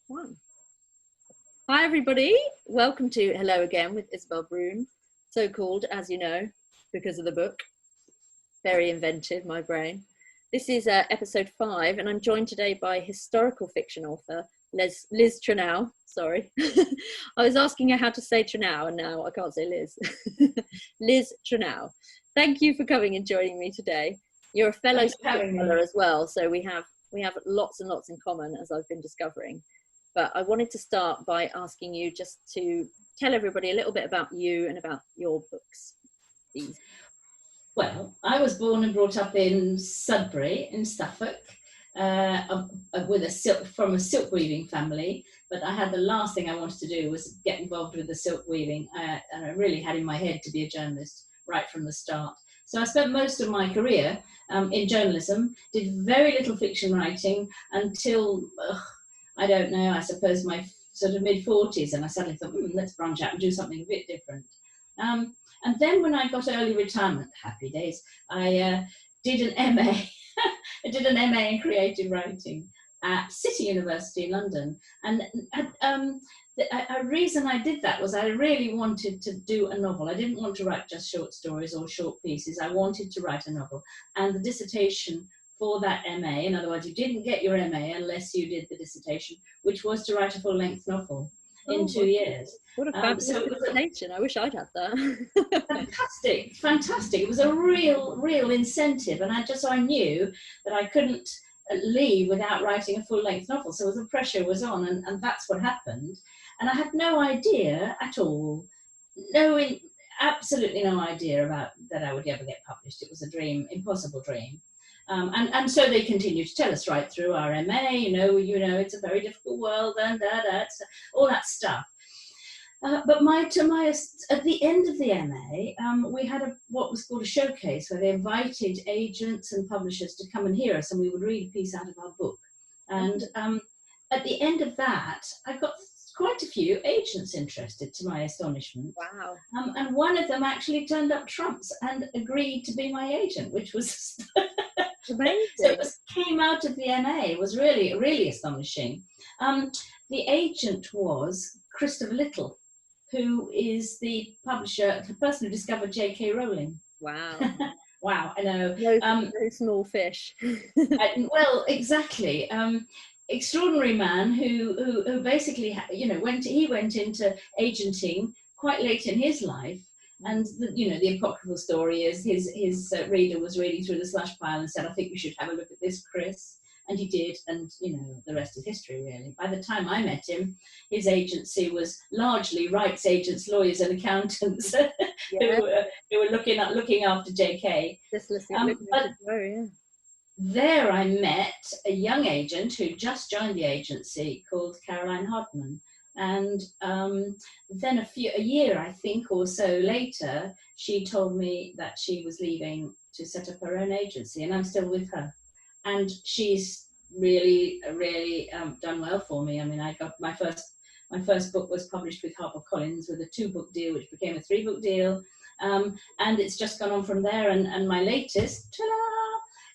One. Hi everybody, welcome to Hello Again with Isabelle Broom, so called, as you know, because of the book. Very inventive, my brain. This is episode 5, and I'm joined today by historical fiction author Liz Trenow. Sorry, I was asking her how to say Trenow, and now I can't say Liz. Liz Trenow, thank you for coming and joining me today. You're a fellow storyteller as well, so we have lots and lots in common, as I've been discovering. But I wanted to start by asking you just to tell everybody a little bit about you and about your books, please. Well, I was born and brought up in Sudbury in Suffolk, from a silk weaving family. But I had the last thing I wanted to do was get involved with the silk weaving, and I really had in my head to be a journalist right from the start. So I spent most of my career in journalism, did very little fiction writing until I don't know, I suppose my sort of mid-40s, and I suddenly thought, let's branch out and do something a bit different. And then when I got early retirement, happy days, I did an MA. I did an MA in creative writing at City University in London. And a reason I did that was I really wanted to do a novel. I didn't want to write just short stories or short pieces. I wanted to write a novel. And the dissertation for that MA, in other words, you didn't get your MA unless you did the dissertation, which was to write a full-length novel in 2 years. What a fabulous dissertation. I wish I'd had that. Fantastic. It was a real incentive, and I knew that I couldn't leave without writing a full-length novel, so the pressure was on, and that's what happened. And I had no idea at all, absolutely no idea about that I would ever get published. It was a dream, impossible dream. And so they continue to tell us right through our MA, you know, it's a very difficult world, and all that stuff. But at the end of the MA, we had what was called a showcase, where they invited agents and publishers to come and hear us, and we would read a piece out of our book. And at the end of that, I got quite a few agents interested, to my astonishment. Wow. And one of them actually turned up trumps and agreed to be my agent, which was amazing. So it came out of the MA. It was really, really astonishing. The agent was Christopher Little, who is the publisher, the person who discovered J.K. Rowling. Wow. Wow, I know. No small fish. Well, exactly. Extraordinary man who basically, went into agenting quite late in his life. And the apocryphal story is his reader was reading through the slush pile and said, "I think you should have a look at this, Chris." And he did, and the rest is history, really. By the time I met him, his agency was largely rights agents, lawyers, and accountants who were looking after JK. Just listening. There I met a young agent who just joined the agency called Caroline Hodman. And then a year, I think, or so later, she told me that she was leaving to set up her own agency, and I'm still with her. And she's really done well for me. I mean, I got my first book was published with HarperCollins with a 2-book deal, which became a 3-book deal, and it's just gone on from there. And my latest,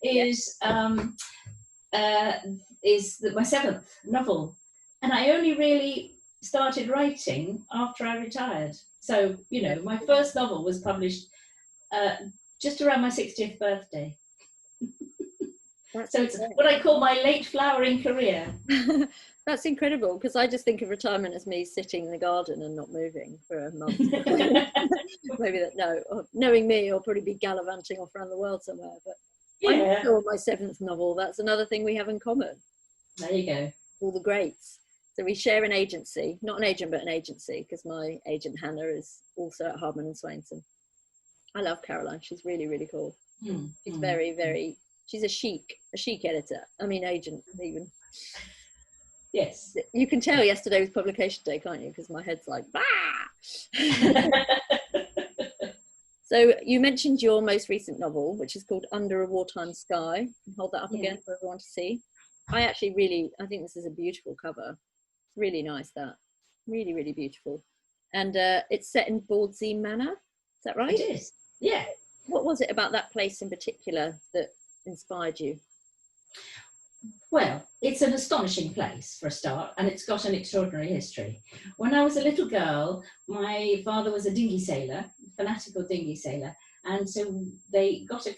is my 7th novel, and I only really started writing after I retired. So, my first novel was published just around my 60th birthday. So it's what I call my late flowering career. That's incredible, because I just think of retirement as me sitting in the garden and not moving for a month. Maybe knowing me, I'll probably be gallivanting off around the world somewhere. But I'm sure my 7th novel, that's another thing we have in common. There you go. All the greats. So we share an agency, not an agent, but an agency, because my agent Hannah is also at Hardman and Swainson. I love Caroline. She's really, really cool. She's very, very, she's a chic editor. I mean, agent even. Yes. You can tell yesterday was publication day, can't you? Because my head's like, bah! So you mentioned your most recent novel, which is called Under a Wartime Sky. Hold that up again for everyone to see. I think this is a beautiful cover. Really nice, that. Really, really beautiful. And it's set in Bawdsey Manor. Is that right? It is, yeah. What was it about that place in particular that inspired you? Well, it's an astonishing place for a start, and it's got an extraordinary history. When I was a little girl, my father was a dinghy sailor, fanatical dinghy sailor, and so they got a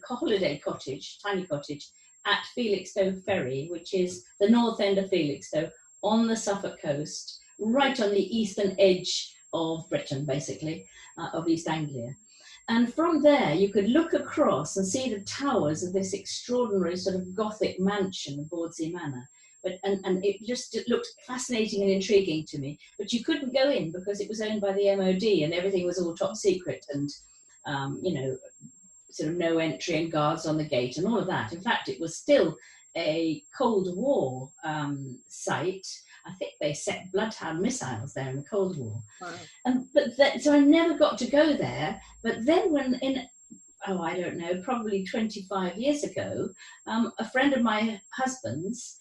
holiday cottage, tiny cottage, at Felixstowe Ferry, which is the north end of Felixstowe, on the Suffolk coast, right on the eastern edge of Britain, basically, of East Anglia. And from there, you could look across and see the towers of this extraordinary sort of Gothic mansion of Bawdsey Manor. And it looked fascinating and intriguing to me. But you couldn't go in because it was owned by the MOD and everything was all top secret and, sort of no entry and guards on the gate and all of that. In fact, it was still a Cold War site. I think they set bloodhound missiles there in the Cold War. Wow. So I never got to go there. But then I don't know, probably 25 years ago, a friend of my husband's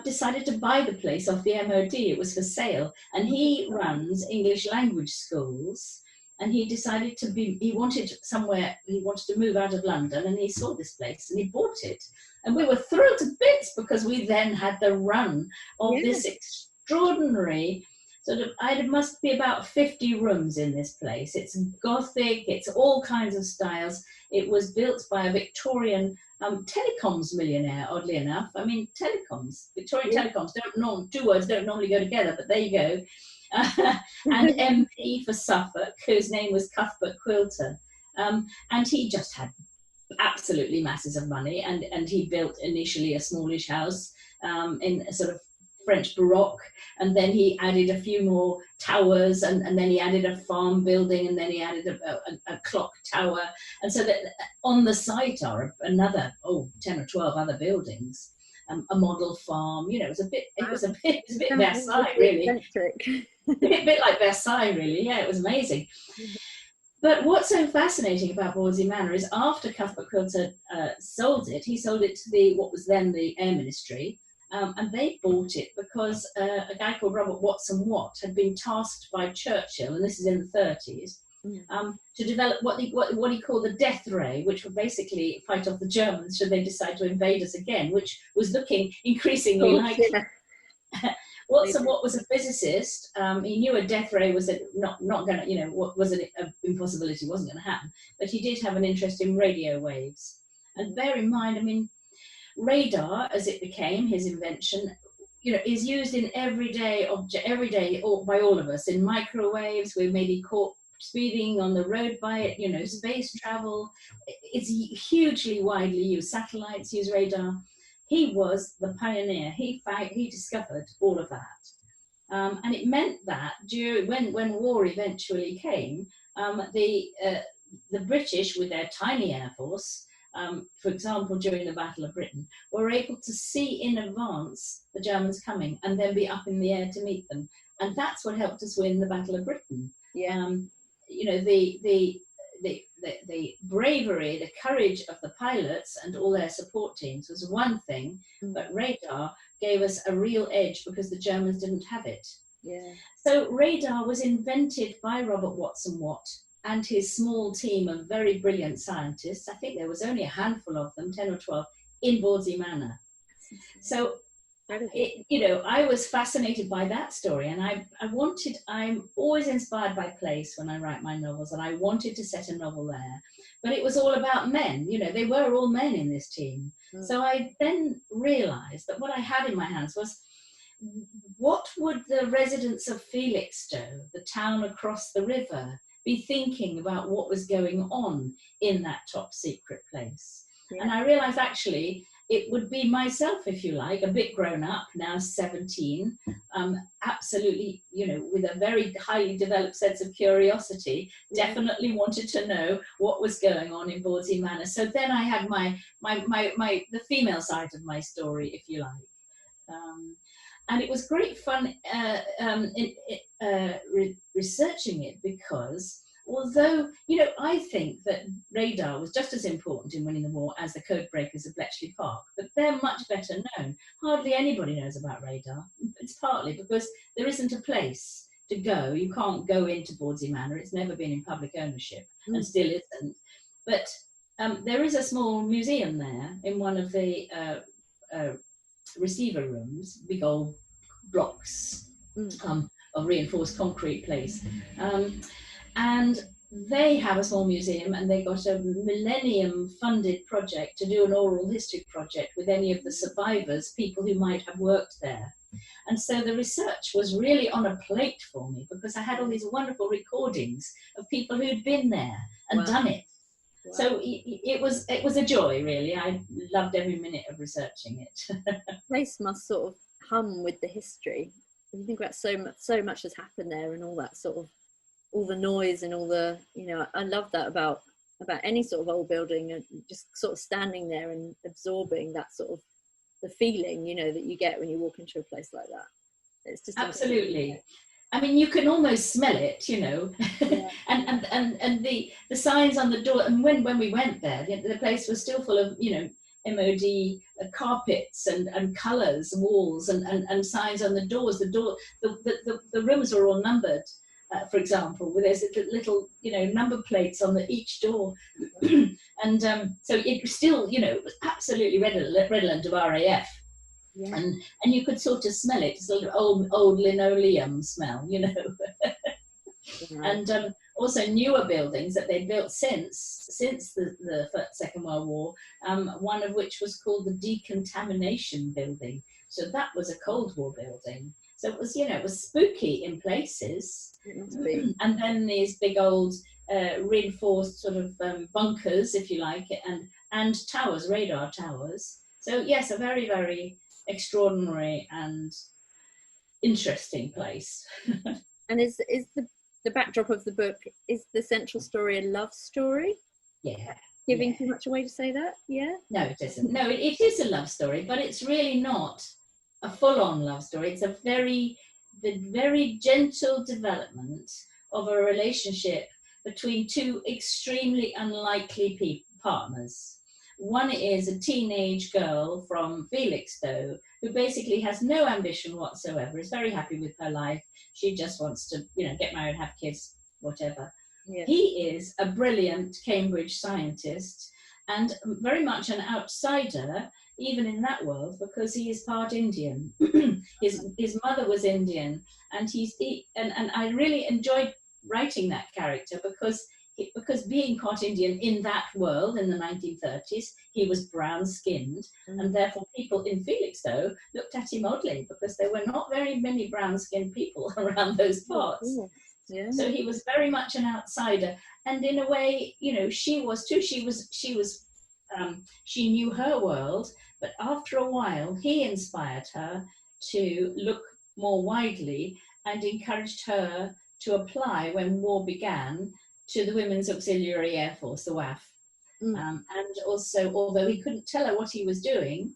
decided to buy the place off the MOD. It was for sale. And he runs English language schools. And he decided he wanted to move out of London, and he saw this place and he bought it. And we were thrilled to bits because we then had the run of this extraordinary it must be about 50 rooms in this place. It's Gothic, it's all kinds of styles. It was built by a Victorian telecoms millionaire, oddly enough. I mean, Victorian telecoms two words don't normally go together, but there you go. And MP for Suffolk, whose name was Cuthbert Quilter. And he just had absolutely masses of money, and he built initially a smallish house in a sort of French Baroque, and then he added a few more towers, and then he added a farm building, and then he added a clock tower, and so that on the site are another 10 or 12 other buildings, a model farm. It was a bit Versailles, really. a bit like Versailles, really. Yeah, it was amazing. But what's so fascinating about Bawdsey Manor is after Cuthbert Quilter sold it, he sold it to what was then the Air Ministry. And they bought it because a guy called Robert Watson Watt had been tasked by Churchill, and this is in the 30s, to develop what he called the death ray, which would basically fight off the Germans should they decide to invade us again, which was looking increasingly likely. Yeah. Watson Watt was a physicist. He knew a death ray was not going to, what was an impossibility, wasn't going to happen. But he did have an interest in radio waves. And bear in mind, I mean, radar, as it became his invention, is used in everyday by all of us, in microwaves. We may be caught speeding on the road by it, space travel. It's hugely widely used. Satellites use radar. He was the pioneer. He discovered all of that. And it meant that when war eventually came, the British, with their tiny air force, for example, during the Battle of Britain, were able to see in advance the Germans coming and then be up in the air to meet them. And that's what helped us win the Battle of Britain. Yeah. The bravery, the courage of the pilots and all their support teams was one thing, but radar gave us a real edge because the Germans didn't have it. Yeah. So radar was invented by Robert Watson Watt and his small team of very brilliant scientists. I think there was only a handful of them, 10 or 12, in Bawdsey Manor. So, I was fascinated by that story, and I'm always inspired by place when I write my novels, and I wanted to set a novel there. But it was all about men, they were all men in this team. So I then realized that what I had in my hands was, what would the residents of Felixstowe, the town across the river, be thinking about what was going on in that top secret place? Yeah. And I realized actually it would be myself, if you like, a bit grown up, now 17, absolutely, with a very highly developed sense of curiosity, definitely wanted to know what was going on in Bawdsey Manor. So then I had the female side of my story, if you like. And it was great fun researching it, because although, I think that radar was just as important in winning the war as the code breakers of Bletchley Park, but they're much better known. Hardly anybody knows about radar. It's partly because there isn't a place to go. You can't go into Bawdsey Manor. It's never been in public ownership and still isn't. But there is a small museum there in one of the receiver rooms, big old blocks of reinforced concrete place. And they have a small museum, and they got a millennium funded project to do an oral history project with any of the survivors, people who might have worked there. And so the research was really on a plate for me, because I had all these wonderful recordings of people who'd been there and done it. Wow. So it was a joy, really. I loved every minute of researching it. The place must sort of hum with the history. You think about so much has happened there, and all that sort of, all the noise and all the, you know, I love that about any sort of old building, and just sort of standing there and absorbing that sort of the feeling, you know, that you get when you walk into a place like that. It's just absolutely. I mean, you can almost smell it, you know. Yeah. and the signs on the door. And when we went there, the place was still full of, you know, MOD carpets and colours, walls and signs on the doors. The rooms were all numbered. For example, where there's little, you know, number plates on each door, and so it was still, you know, it was absolutely redolent of RAF, yeah. and you could sort of smell it, sort of old linoleum smell, you know, yeah. And also newer buildings that they built since the Second World War, one of which was called the Decontamination Building. So that was a Cold War building. So it was, you know, it was spooky in places. And then these big old reinforced sort of bunkers, if you like, and towers, radar towers. So yes, a very, very extraordinary and interesting place. And is the backdrop of the book, is the central story a love story? Yeah. Giving too much away to say that? Yeah? No, it isn't. No, it is a love story, but it's really not a full-on love story. It's the very gentle development of a relationship between two extremely unlikely partners. One is a teenage girl from Felixstowe who basically has no ambition whatsoever, is very happy with her life. She just wants to, you know, get married, have kids, whatever. Yeah. He is a brilliant Cambridge scientist and very much an outsider, even in that world, because he is part Indian. his mother was Indian, and and I really enjoyed writing that character because being part Indian in that world in the 1930s, he was brown-skinned, and therefore people in Felixstowe looked at him oddly because there were not very many brown-skinned people around those parts. Yeah. So he was very much an outsider, and in a way, you know, she was too. She knew her world, but after a while, he inspired her to look more widely and encouraged her to apply when war began to the Women's Auxiliary Air Force, the WAF. And also, although he couldn't tell her what he was doing,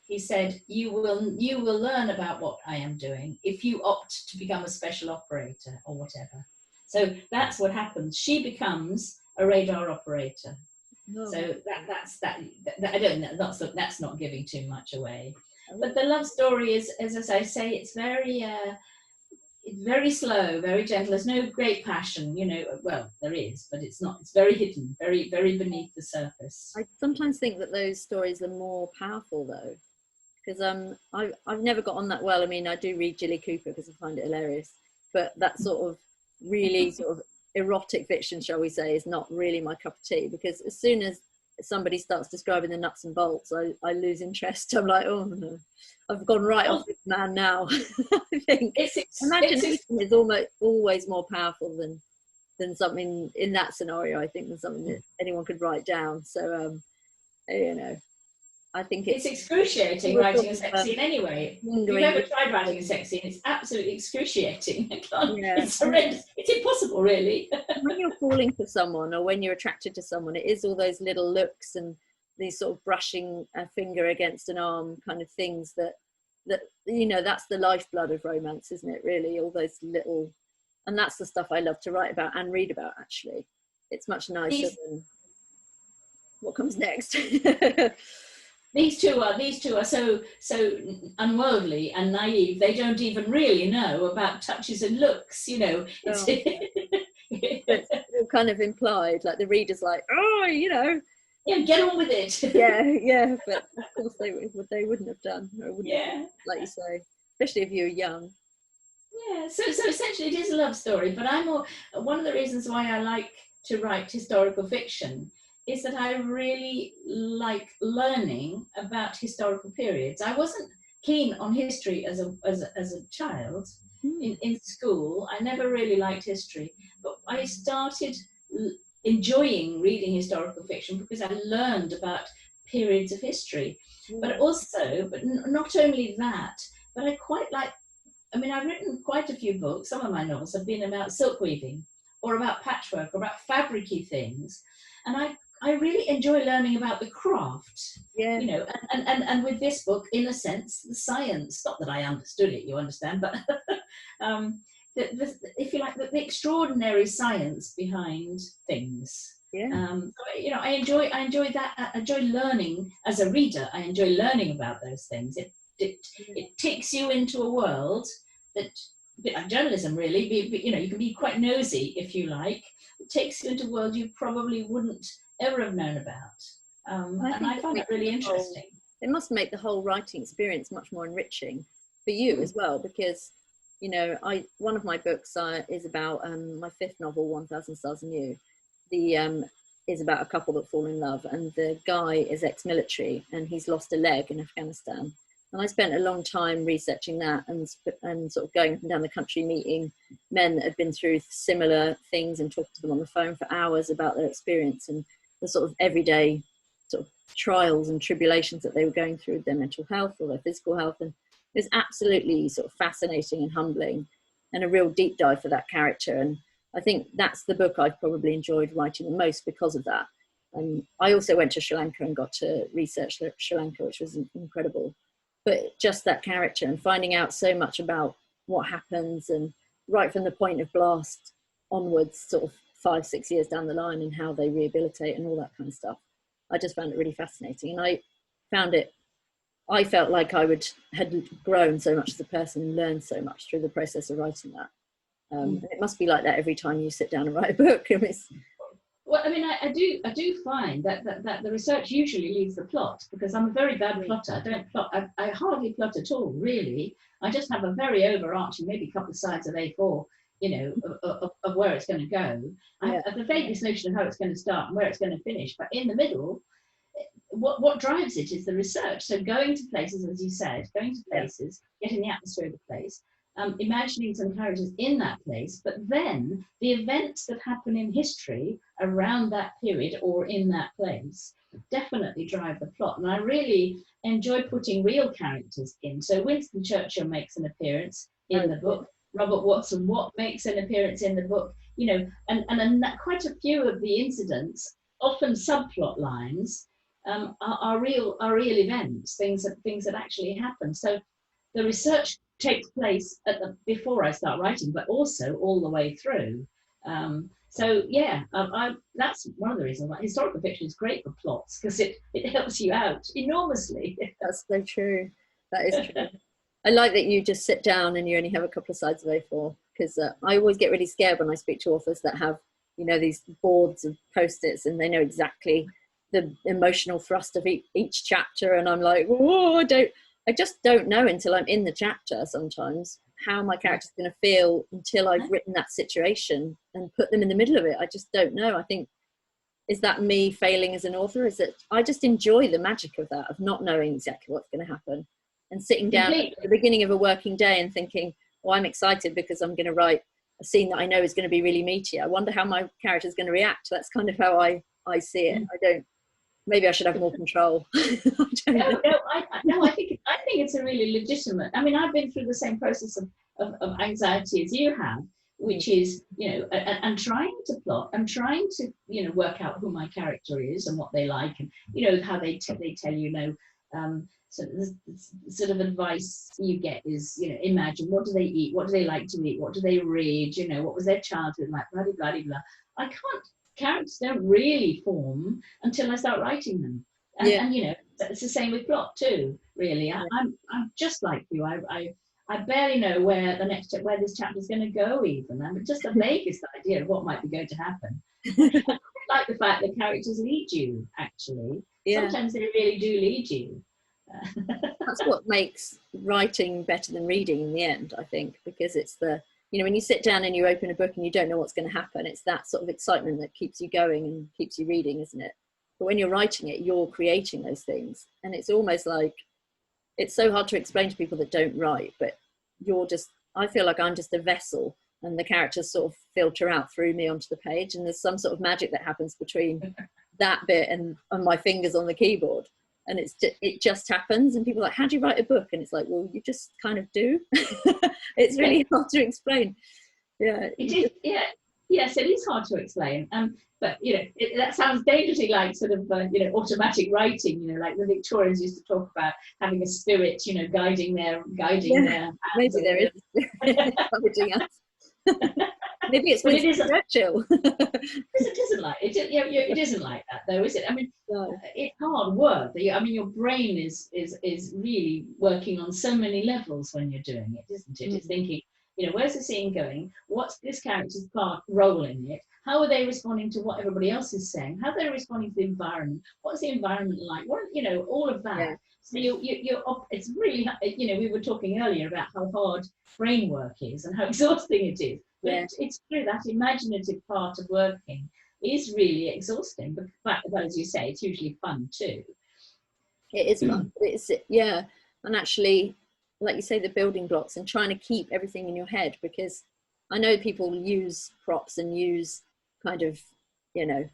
he said, you will learn about what I am doing if you opt to become a special operator or whatever. So that's what happens. She becomes a radar operator. No. So that's that. I don't know. That's not giving too much away. But the love story is, as I say, it's very slow, very gentle. There's no great passion, you know. Well, there is, but it's not. It's very hidden, very, very beneath the surface. I sometimes think that those stories are more powerful, though, because I've never got on that well. I mean, I do read Jilly Cooper because I find it hilarious, but that sort of really sort of erotic fiction, shall we say, is not really my cup of tea, because as soon as somebody starts describing the nuts and bolts, I lose interest. I'm like, oh no, I've gone right off this man now. I think imagination is always more powerful than something in that scenario, I think, than something that anyone could write down. So you know, I think it's excruciating writing a sex scene anyway. If you've ever tried writing a sex scene, it's absolutely excruciating. It's horrendous. It's impossible, really. When you're falling for someone or when you're attracted to someone, it is all those little looks and these sort of brushing a finger against an arm kind of things that you know, that's the lifeblood of romance, isn't it, really? All those little, and that's the stuff I love to write about and read about, actually. It's much nicer than what comes next. These two are so unworldly and naive. They don't even really know about touches and looks, you know. It's all kind of implied, like the reader's like, oh, you know, Yeah, get on with it. Yeah, but of course they wouldn't have done, or wouldn't have, Yeah. like you say, especially if you were young. Yeah, so essentially it is a love story, but one of the reasons why I like to write historical fiction is that I really like learning about historical periods. I wasn't keen on history as a child in school. I never really liked history, but I started enjoying reading historical fiction because I learned about periods of history. But also, not only that, but I quite like, I mean, I've written quite a few books. Some of my novels have been about silk weaving or about patchwork or about fabricy things. And I really enjoy learning about the craft, Yeah. you know, and with this book, in a sense, the science, not that I understood it, you understand, but if you like, the extraordinary science behind things. Yeah. You know, I enjoy that. I enjoy learning as a reader. I enjoy learning about those things. It takes you into a world that, a bit like journalism really, you know, you can be quite nosy if you like. It takes you into a world you probably wouldn't ever have known about. And I find that really interesting. It must make the whole writing experience much more enriching for you as well, because, you know, one of my books is about my fifth novel, 1000 Stars and You. Is about a couple that fall in love, and the guy is ex-military and he's lost a leg in Afghanistan. And I spent a long time researching that and sort of going up and down the country meeting men that had been through similar things and talking to them on the phone for hours about their experience and the sort of everyday sort of trials and tribulations that they were going through with their mental health or their physical health. And it was absolutely sort of fascinating and humbling, and a real deep dive for that character. And I think that's the book I've probably enjoyed writing the most because of that. And I also went to Sri Lanka and got to research Sri Lanka, which was incredible. But just that character and finding out so much about what happens, and right from the point of blast onwards, sort of 5-6 years down the line, and how they rehabilitate and all that kind of stuff. I just found it really fascinating. And I felt like had grown so much as a person and learned so much through the process of writing that. It must be like that every time you sit down and write a book. Well, I mean, I do find that the research usually leaves the plot, because I'm a very bad plotter. I don't plot. I hardly plot at all, really. I just have a very overarching, maybe a couple of sides of A4, you know, of where it's going to go. I have the vaguest notion of how it's going to start and where it's going to finish. But in the middle, what drives it is the research. So going to places, as you said, getting the atmosphere of the place, imagining some characters in that place, but then the events that happen in history around that period or in that place definitely drive the plot. And I really enjoy putting real characters in. So Winston Churchill makes an appearance in the book. Robert Watson Watt makes an appearance in the book. You know, and quite a few of the incidents, often subplot lines, are real events, things that actually happen. So the research takes place before I start writing, but also all the way through. So yeah, that's one of the reasons why historical fiction is great for plots, because it helps you out enormously. That's so true. That is true. I like that you just sit down and you only have a couple of sides of A4, because I always get really scared when I speak to authors that have, you know, these boards of post-its and they know exactly the emotional thrust of each chapter, and I'm like, whoa, I just don't know until I'm in the chapter sometimes how my character's going to feel until I've written that situation and put them in the middle of it. I just don't know. I think, is that me failing as an author? Is that I just enjoy the magic of that, of not knowing exactly what's going to happen, and sitting down at the beginning of a working day and thinking, oh, I'm excited because I'm going to write a scene that I know is going to be really meaty. I wonder how my character's going to react. That's kind of how I see it. Maybe I should have more control. I think it's a really legitimate. I mean, I've been through the same process of anxiety as you have, which is, you know, and trying to plot and trying to, you know, work out who my character is and what they like, and, you know, how they tell you know. So the sort of advice you get is, you know, imagine, what do they eat, what do they like to eat, what do they read, you know, what was their childhood like, blah blah blah blah. Characters don't really form until I start writing them, and you know, it's the same with plot too. Really, I'm just like you. I I barely know where this chapter is going to go even. I mean, just the vaguest idea of what might be going to happen. I like the fact that characters lead you, actually. Yeah. Sometimes they really do lead you. That's what makes writing better than reading in the end, I think, because it's the, you know, when you sit down and you open a book and you don't know what's going to happen, it's that sort of excitement that keeps you going and keeps you reading, isn't it? But when you're writing it, you're creating those things. And it's almost like, it's so hard to explain to people that don't write, but I feel like I'm just a vessel and the characters sort of filter out through me onto the page. And there's some sort of magic that happens between that bit and my fingers on the keyboard. And it just happens. And people are like, how do you write a book? And it's like, well, you just kind of do. It's really hard to explain. Yeah. Yes, it is hard to explain. But you know, that sounds dangerously like sort of automatic writing. You know, like the Victorians used to talk about having a spirit, you know, guiding their. Maybe there is guiding us. Maybe it's Churchill. It isn't like it. It isn't like that, though, is it? I mean, no. It's hard work. I mean, your brain is really working on so many levels when you're doing it, isn't it? It's thinking, you know, where's the scene going? What's this character's role in it? How are they responding to what everybody else is saying? How are they responding to the environment? What's the environment like? What, you know, all of that. Yeah. So it's really, you know, we were talking earlier about how hard brain work is and how exhausting it is. But it's true, that imaginative part of working is really exhausting. But as you say, it's usually fun too. It is fun. And actually, like you say, the building blocks and trying to keep everything in your head, because I know people use props and use kind of, you know,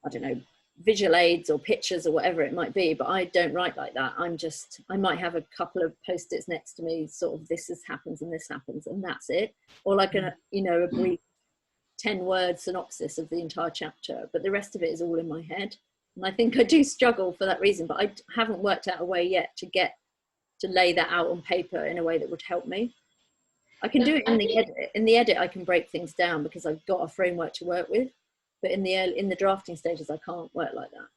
I don't know, visual aids or pictures or whatever it might be, but I don't write like that. I might have a couple of post-its next to me, sort of happens and this happens and that's it. Or like a brief 10-word synopsis of the entire chapter, but the rest of it is all in my head. And I think I do struggle for that reason, but I haven't worked out a way yet to lay that out on paper in a way that would help me. I can do it in the edit. In the edit, I can break things down because I've got a framework to work with. But in the drafting stages, I can't work like that.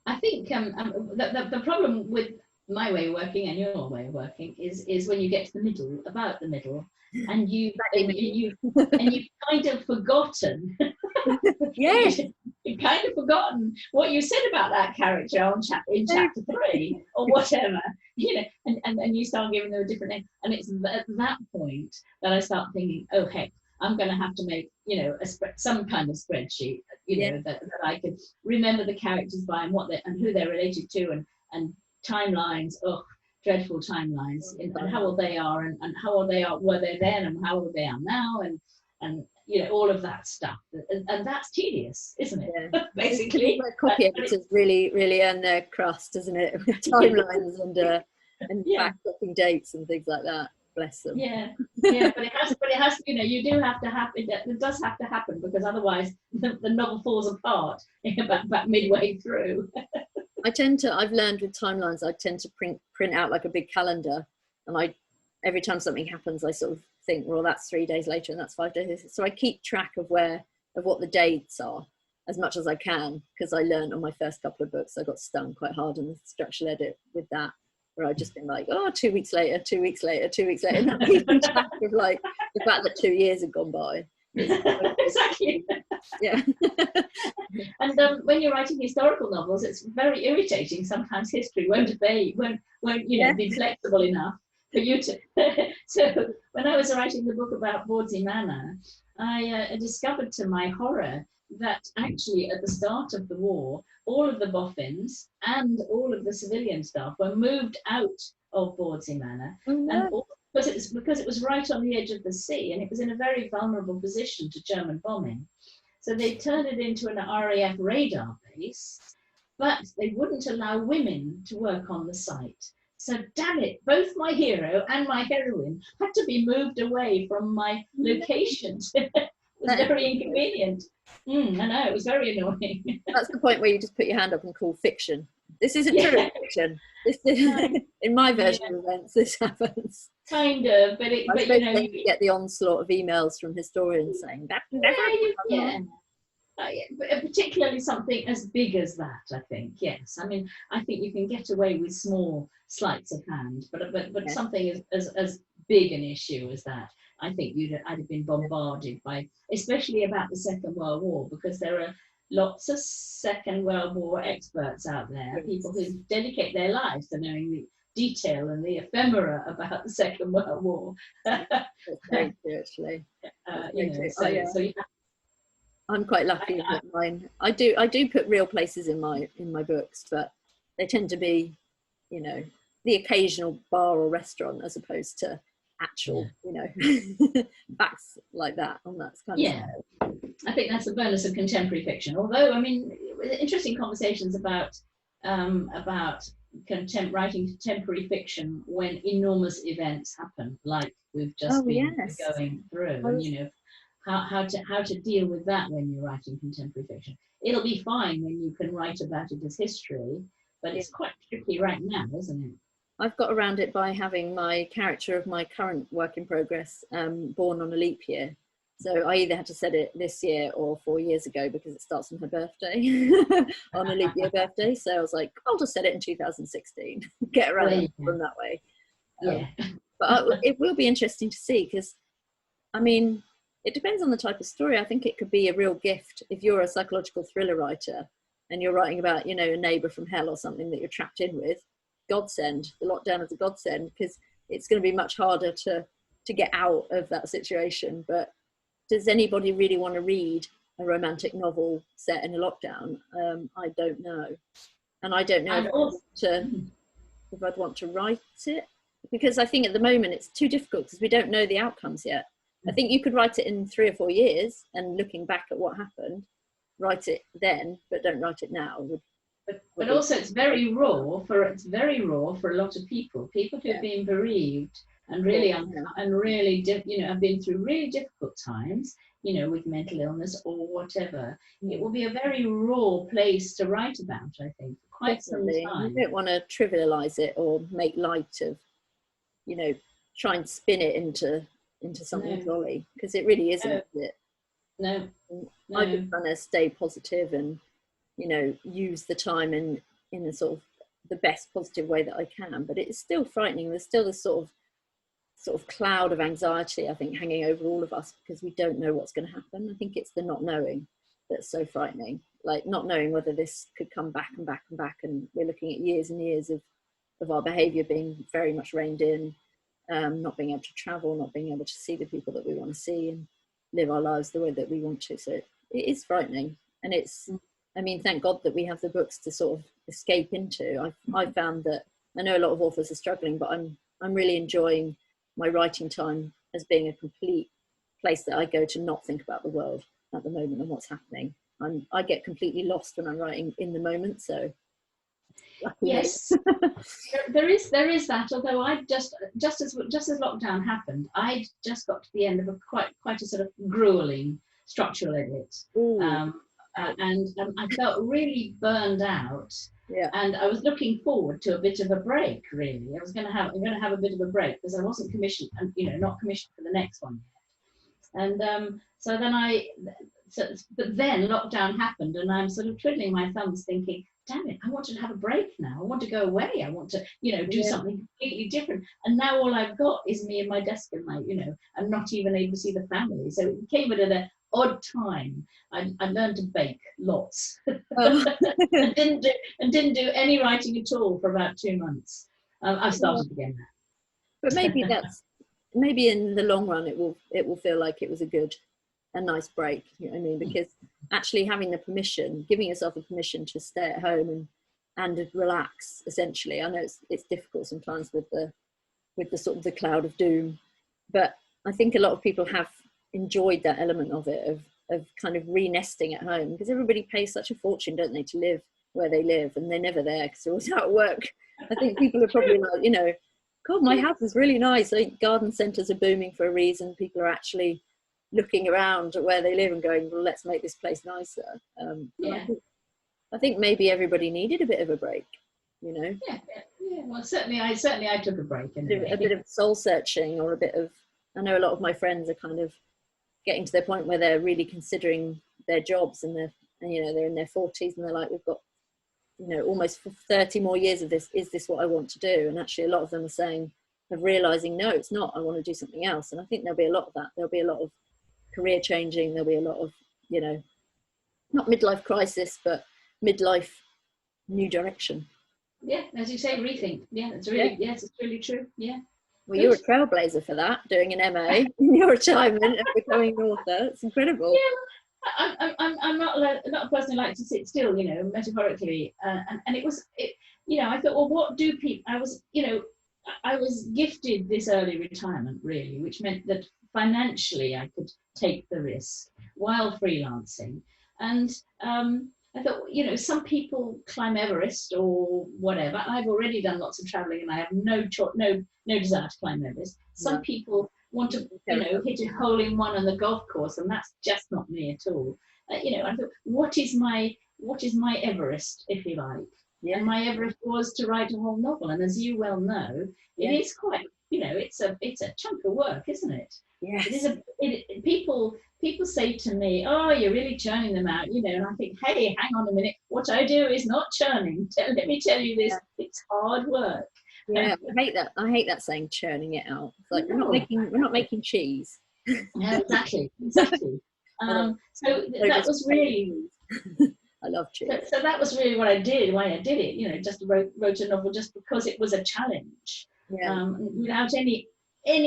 I think the problem with my way of working and your way of working is when you get to the middle, about the middle, and you've kind of forgotten. Yes. You've kind of forgotten what you said about that character in chapter 3 or whatever, you know, and you start giving them a different name. And it's at that point that I start thinking, oh, heck, I'm going to have to make, you know, some kind of spreadsheet, you know, that I can remember the characters by and who they're related to and timelines. Oh, dreadful timelines, and how old they are and how old they were they then and how old they are now and you know, all of that stuff, and that's tedious, isn't it? Yeah. Basically, copy editors really earn their crust, isn't it? With timelines and back-checking dates and things like that. Bless them. Yeah, but it has. You know, you do have to happen. It does have to happen, because otherwise the novel falls apart about midway through. I've learned with timelines, I tend to print out like a big calendar, and every time something happens, I sort of think, well, that's 3 days later and that's 5 days. So I keep track of what the dates are as much as I can, because I learned on my first couple of books, I got stung quite hard in the structural edit with that, where I'd just been like, 2 weeks later, 2 weeks later, 2 weeks later, and not keeping track of like the fact that 2 years had gone by. Exactly. Yeah. And when you're writing historical novels, it's very irritating. Sometimes history won't be flexible enough for you to. So when I was writing the book about Bawdsey Manor, I discovered to my horror that actually at the start of the war, all of the boffins and all of the civilian staff were moved out of Bawdsey Manor, and because it was right on the edge of the sea, and it was in a very vulnerable position to German bombing. So they turned it into an RAF radar base, but they wouldn't allow women to work on the site. So damn it, both my hero and my heroine had to be moved away from my locations. It was very inconvenient. I know, it was very annoying. That's the point where you just put your hand up and call fiction. This isn't true fiction. This is, in my version of events, this happens. Kind of, but you know, you get the onslaught of emails from historians saying that never happened. Particularly something as big as that, I think. Yes, I mean, I think you can get away with small sleights of hand, but Yeah. something as big an issue as that, I think I'd have been bombarded by, especially about the Second World War, because there are lots of Second World War experts out there, Yes. people who dedicate their lives to knowing the detail and the ephemera about the Second World War. That's very true, actually. So you have, I'm quite lucky that mine. I do put real places in my books, but they tend to be, you know, the occasional bar or restaurant as opposed to actual, you know, facts like that on that kind of scale. I think that's the bonus of contemporary fiction. Although, I mean, interesting conversations about writing contemporary fiction when enormous events happen, like we've just been going through, and you know, how to deal with that when you're writing contemporary fiction. It'll be fine when you can write about it as history, but it's quite tricky right now, isn't it? I've got around it by having my character of my current work in progress born on a leap year. So I either had to set it this year or 4 years ago because it starts on her birthday, on a leap year birthday. So I was like, I'll just set it in 2016, get around it from that way. But it will be interesting to see because, I mean, it depends on the type of story. I think it could be a real gift if you're a psychological thriller writer and you're writing about, you know, a neighbour from hell or something that you're trapped in with. Godsend, the lockdown is a godsend because it's going to be much harder to get out of that situation. But does anybody really want to read a romantic novel set in a lockdown? I don't know, and I don't know if I'd want to write it, because I think at the moment it's too difficult because we don't know the outcomes yet. I think you could write it in 3 or 4 years and looking back at what happened, write it then, but don't write it now. But also it's very raw for a lot of people who've been bereaved and really you know, have been through really difficult times, you know, with mental illness or whatever. It will be a very raw place to write about, I think, for quite some time. You don't want to trivialize it or make light of, you know, try and spin it into something jolly, because it really isn't. No. I've been trying to stay positive and, you know, use the time in a sort of the best positive way that I can, but it's still frightening. There's still this sort of cloud of anxiety, I think, hanging over all of us because we don't know what's going to happen. I think it's the not knowing that's so frightening, like not knowing whether this could come back and back and back, and we're looking at years and years of our behaviour being very much reined in, not being able to travel, not being able to see the people that we want to see and live our lives the way that we want to. So it is frightening, and it's, I mean, thank God that we have the books to sort of escape into. I've found that, I know a lot of authors are struggling, but I'm really enjoying my writing time as being a complete place that I go to not think about the world at the moment and what's happening. I get completely lost when I'm writing in the moment. So yes, there is that. Although I just as lockdown happened, I just got to the end of quite a sort of grueling structural edit. And I felt really burned out, and I was looking forward to a bit of a break. Really, I'm going to have a bit of a break because I wasn't commissioned, and you know, not commissioned for the next one yet. And but then lockdown happened, and I'm sort of twiddling my thumbs, thinking, "Damn it! I wanted to have a break now. I want to go away. I want to, you know, do something completely different." And now all I've got is me and my desk, and you know, I'm not even able to see the family. So it came at an odd time. I learned to bake lots, and didn't do any writing at all for about 2 months. I've started again now. But maybe in the long run it will feel like it was a nice break. You know what I mean? Because actually having the permission, giving yourself the permission to stay at home and relax. Essentially, I know it's difficult sometimes with the sort of the cloud of doom, but I think a lot of people have enjoyed that element of it, of kind of re-nesting at home, because everybody pays such a fortune, don't they, to live where they live, and they're never there because they're always out at work. I think people are probably like, you know, God, my house is really nice. I think garden centres are booming for a reason. People are actually looking around at where they live and going, well, let's make this place nicer. I think maybe everybody needed a bit of a break, you know. Yeah. Well, certainly I took a break. Anyway. A bit of soul searching, or a bit of, I know a lot of my friends are kind of getting to the point where they're really considering their jobs and they're in their 40s and they're like, we've got, almost 30 more years of this. Is this what I want to do? And actually a lot of them are saying, of realizing, no, it's not, I want to do something else. And I think there'll be a lot of that. There'll be a lot of career changing. There'll be a lot of, not midlife crisis, but midlife new direction. Yeah, as you say, rethink. Yeah, it's really, yes, it's really true. Yeah. Well, you're a trailblazer for that, doing an MA in your retirement and becoming an author. It's incredible. Yeah, I'm not a person who likes to sit still, metaphorically. And it, I thought, well, what do people? I was gifted this early retirement, really, which meant that financially I could take the risk while freelancing. And I thought, some people climb Everest or whatever. I've already done lots of traveling and I have no desire to climb Everest. Some people want to, hit a hole in one on the golf course, and that's just not me at all. I thought, what is my Everest, if you like? Yeah. And my Everest was to write a whole novel. And as you well know, it is quite, it's a chunk of work, isn't it? Yes. People say to me, oh, you're really churning them out, and I think, hey, hang on a minute. What I do is not churning. Let me tell you this, it's hard work. Yeah, I hate that saying, churning it out. It's like, we're not making cheese. Yeah, exactly. So that was really... I love cheese. So that was really why I did it, just wrote a novel just because it was a challenge, without any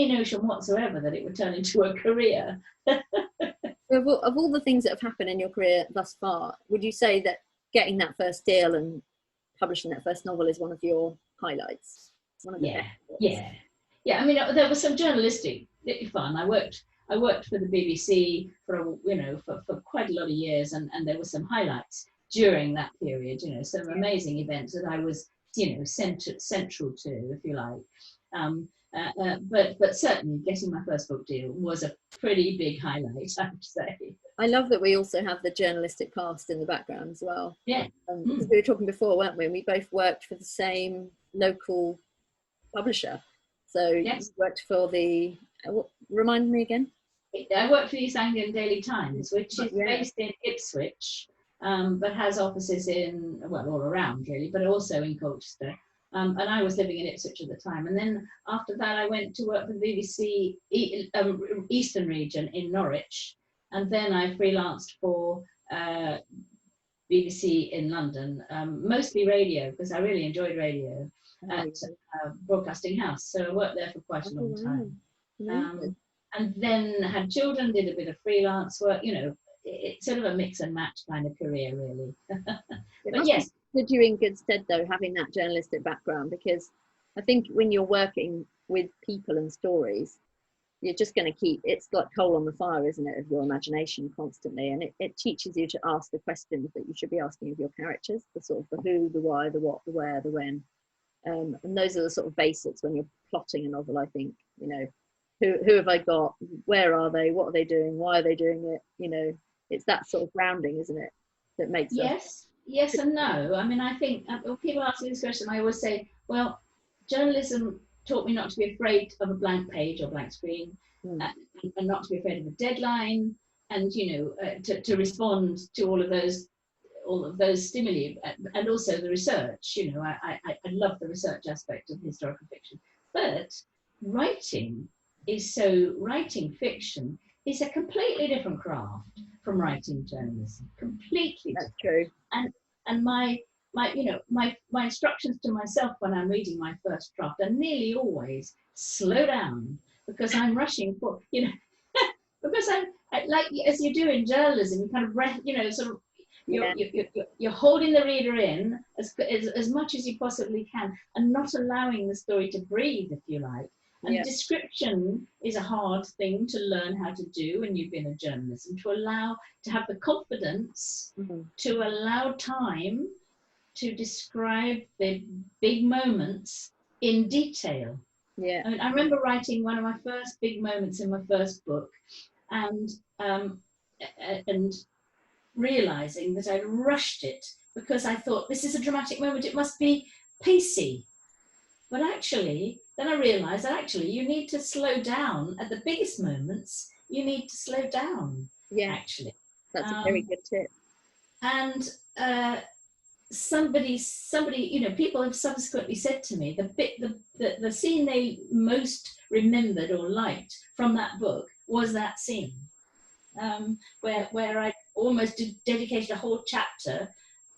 notion whatsoever that it would turn into a career. Of all the things that have happened in your career thus far, would you say that getting that first deal and publishing that first novel is one of your highlights? One of the yeah. I mean, there was some journalistic fun. I worked for the BBC for quite a lot of years, and there were some highlights during that period. Some amazing events that I was central to, if you like. But certainly getting my first book deal was a pretty big highlight, I would say. I love that we also have the journalistic past in the background as well. Yeah. Because we were talking before, weren't we? And we both worked for the same local publisher. So yes. You worked for the, remind me again? I worked for the East Anglian Daily Times, which is based in Ipswich, but has offices all around really, but also in Colchester. And I was living in Ipswich at the time. And then after that, I went to work for the BBC Eastern Region in Norwich. And then I freelanced for BBC in London, mostly radio, because I really enjoyed radio at Broadcasting House. So I worked there for quite a long time. And then had children, did a bit of freelance work, it's sort of a mix and match kind of career, really. But yes. Did you in good stead, though, having that journalistic background? Because I think when you're working with people and stories, you're just going to keep, it's like coal on the fire, isn't it, of your imagination constantly. And it teaches you to ask the questions that you should be asking of your characters, the sort of the who, the why, the what, the where, the when. And those are the sort of basics when you're plotting a novel, I think, who have I got? Where are they? What are they doing? Why are they doing it? It's that sort of grounding, isn't it, that makes Yes and no. I mean, I think when people ask me this question, I always say, well, journalism taught me not to be afraid of a blank page or blank screen, and not to be afraid of a deadline, and to respond to all of those stimuli, and also the research. I love the research aspect of historical fiction, but writing fiction is a completely different craft from writing journalism. Completely different. That's true. And my instructions to myself when I'm reading my first draft are nearly always slow down, because I'm rushing for because I like, as you do in journalism, you kind of sort of you're holding the reader in as much as you possibly can, and not allowing the story to breathe, if you like. And description is a hard thing to learn how to do when you've been a journalist, and to have the confidence to allow time to describe the big moments in detail. Yeah. I mean, I remember writing one of my first big moments in my first book, and realizing that I rushed it because I thought, this is a dramatic moment, it must be pacey. But actually, then I realized that actually you need to slow down at the biggest moments. You need to slow down, actually. That's a very good tip. And somebody, you know, people have subsequently said to me the scene they most remembered or liked from that book was that scene, where I almost dedicated a whole chapter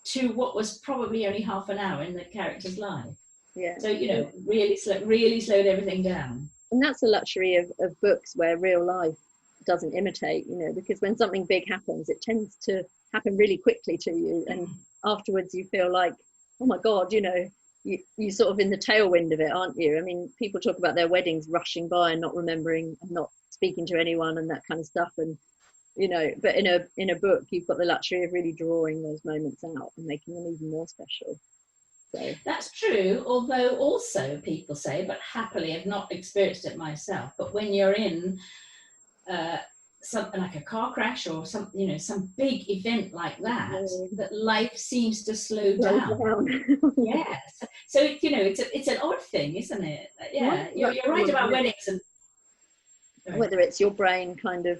to what was probably only half an hour in the character's life. Yeah. So, you know, really slowed everything down. And that's the luxury of books where real life doesn't imitate, you know, because when something big happens, it tends to happen really quickly to you. And afterwards you feel like, oh my God, you know, you sort of in the tailwind of it, aren't you? I mean, people talk about their weddings rushing by and not remembering and not speaking to anyone and that kind of stuff. And, you know, but in a book, you've got the luxury of really drawing those moments out and making them even more special. So that's true, although also people say, but happily I've not experienced it myself, but when you're in something like a car crash or some, you know, some big event like that, that life seems to slow down. Yes. So, you know, it's an odd thing, isn't it? Yeah, you're right about weddings. And whether it's your brain kind of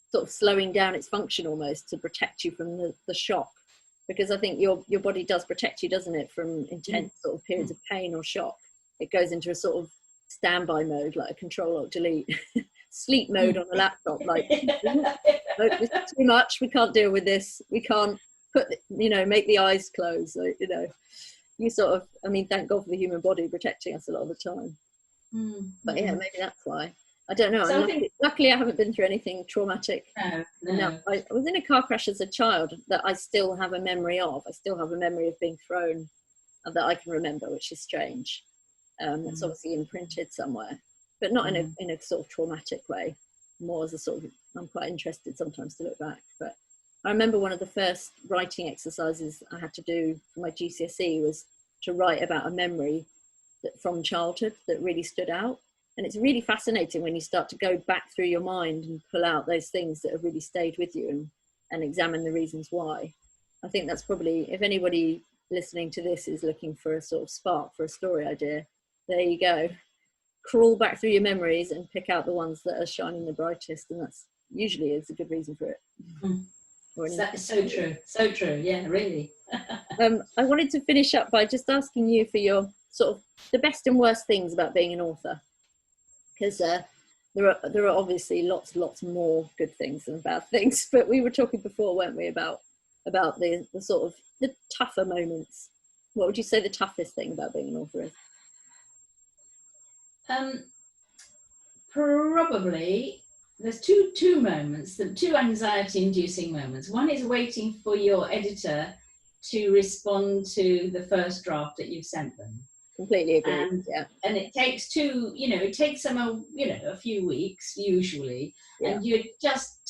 sort of slowing down its function almost to protect you from the shock, because I think your body does protect you, doesn't it, from intense sort of periods of pain or shock. It goes into a sort of standby mode, like a Control-Alt-Delete sleep mode on a laptop, like this is too much, we can't deal with this, we can't make the eyes close. So, you know, you sort of, I mean, thank God for the human body protecting us a lot of the time. But yeah, maybe that's why. I don't know. So luckily I haven't been through anything traumatic. No. I was in a car crash as a child that I still have a memory of. I still have a memory of being thrown that I can remember, which is strange. It's obviously imprinted somewhere, but not in a sort of traumatic way. More as a sort of, I'm quite interested sometimes to look back. But I remember one of the first writing exercises I had to do for my GCSE was to write about a memory from childhood that really stood out. And it's really fascinating when you start to go back through your mind and pull out those things that have really stayed with you and examine the reasons why. I think that's probably, if anybody listening to this is looking for a sort of spark for a story idea, there you go. Crawl back through your memories and pick out the ones that are shining the brightest, and that's usually is a good reason for it. That is so true. So true. Yeah, really. I wanted to finish up by just asking you for your sort of the best and worst things about being an author. Because there are obviously lots more good things than bad things, but we were talking before, weren't we, about the sort of the tougher moments. What would you say the toughest thing about being an author is? Probably there's two moments, the two anxiety-inducing moments. One is waiting for your editor to respond to the first draft that you've sent them. Completely agree. And it takes them a few weeks usually, and you just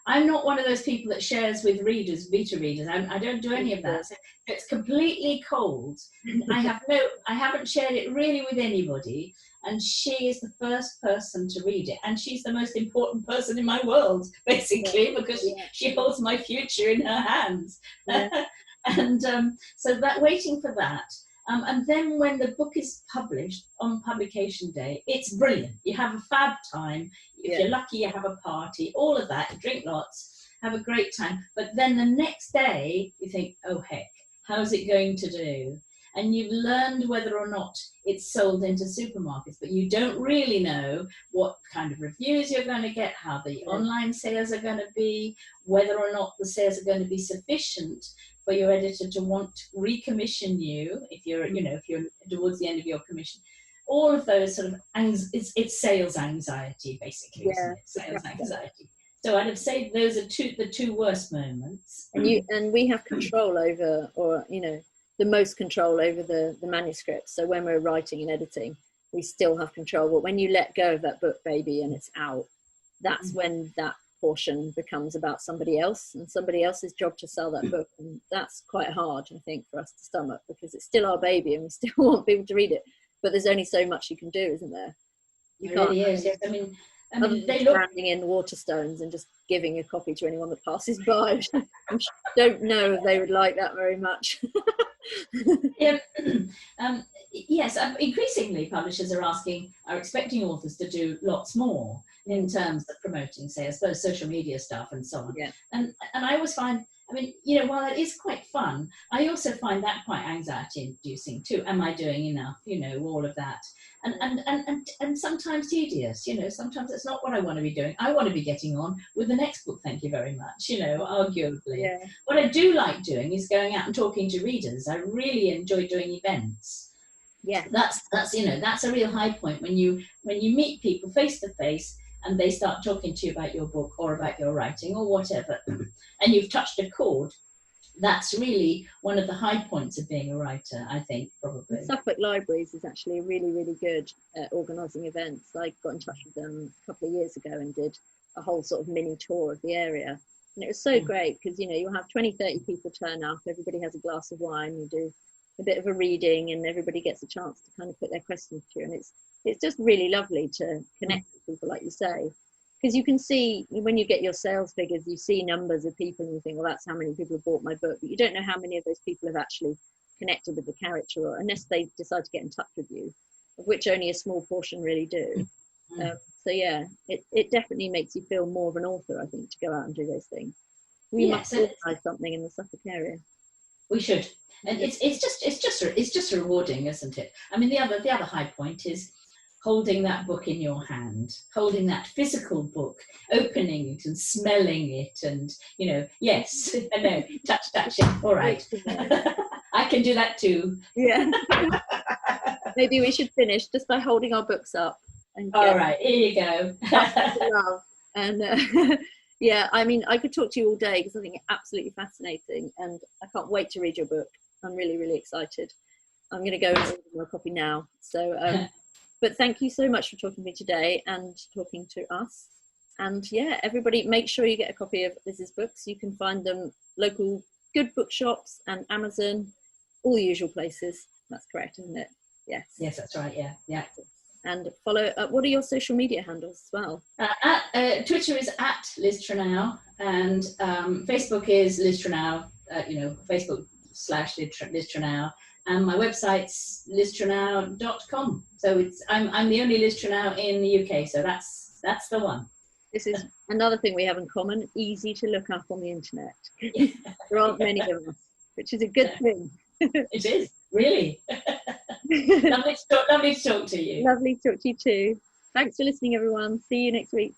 I'm not one of those people that shares with beta readers. I don't do any of that. So it's completely cold. I haven't shared it really with anybody, and she is the first person to read it, and she's the most important person in my world, basically, because she holds my future in her hands. And so that waiting for that. And then when the book is published on publication day, it's brilliant. You have a fab time. If you're lucky, you have a party, all of that, you drink lots, have a great time. But then the next day, you think, oh, heck, how's it going to do? And you've learned whether or not it's sold into supermarkets, but you don't really know what kind of reviews you're going to get, how the online sales are going to be, whether or not the sales are going to be sufficient for your editor to want to recommission you if you're towards the end of your commission. All of those sort of it's sales anxiety, basically, isn't it? Sales anxiety. So I'd have said those are the two worst moments. And we have control over, or the most control over the manuscript. So when we're writing and editing, we still have control. But when you let go of that book baby and it's out, that's when that portion becomes about somebody else and somebody else's job to sell that book, and that's quite hard, I think, for us to stomach, because it's still our baby and we still want people to read it, but there's only so much you can do, isn't there? You can't. Really is, yes. I mean they standing in Waterstones and just giving a copy to anyone that passes by. I don't know if they would like that very much. Yes, increasingly publishers are expecting authors to do lots more. in terms of promoting, say, I suppose, social media stuff and so on. Yeah. And I always find, I mean, you know, while it is quite fun, I also find that quite anxiety inducing too. Am I doing enough? You know, all of that. And sometimes tedious, you know, sometimes it's not what I want to be doing. I want to be getting on with the next book, thank you very much, you know, arguably. Yeah. What I do like doing is going out and talking to readers. I really enjoy doing events. Yeah. That's you know, that's a real high point when you meet people face to face and they start talking to you about your book or about your writing or whatever, and you've touched a chord. That's really one of the high points of being a writer, I think, probably. Suffolk Libraries is actually really, really good at organising events. I got in touch with them a couple of years ago and did a whole sort of mini tour of the area. And it was so great because, you know, you'll have 20, 30 people turn up, everybody has a glass of wine, you do a bit of a reading and everybody gets a chance to kind of put their questions to you. And it's just really lovely to connect with people, like you say. Because you can see, when you get your sales figures, you see numbers of people and you think, well, that's how many people have bought my book. But you don't know how many of those people have actually connected with the character, or unless they decide to get in touch with you, of which only a small portion really do. So yeah, it definitely makes you feel more of an author, I think, to go out and do those things. We must organise something in the Suffolk area. We should, and it's just rewarding, isn't it? I mean, the other high point is holding that book in your hand, holding that physical book, opening it and smelling it, and, you know, yes, I know, touch it, all right. I can do that too. Yeah. Maybe we should finish just by holding our books up. And all right, here you go. Love. And yeah, I mean, I could talk to you all day because I think it's absolutely fascinating, and I can't wait to read your book. I'm really, really excited. I'm going to go and order a copy now. So, but thank you so much for talking to me today and talking to us. And yeah, everybody, make sure you get a copy of Liz's books. You can find them local good bookshops and Amazon, all the usual places. That's correct, isn't it? Yes. Yes, that's right. Yeah, yeah. And follow. What are your social media handles as well? Twitter is at Liz Trenow, and Facebook is Liz Trenow. You know, Facebook/Liz Trenow. And my website's liztrenow.com. So I'm the only Liz Trenow in the UK. So that's the one. This is another thing we have in common. Easy to look up on the internet. There aren't many of us, which is a good thing. It is, really. Lovely to talk to you. Lovely to talk to you too. Thanks for listening, everyone. See you next week.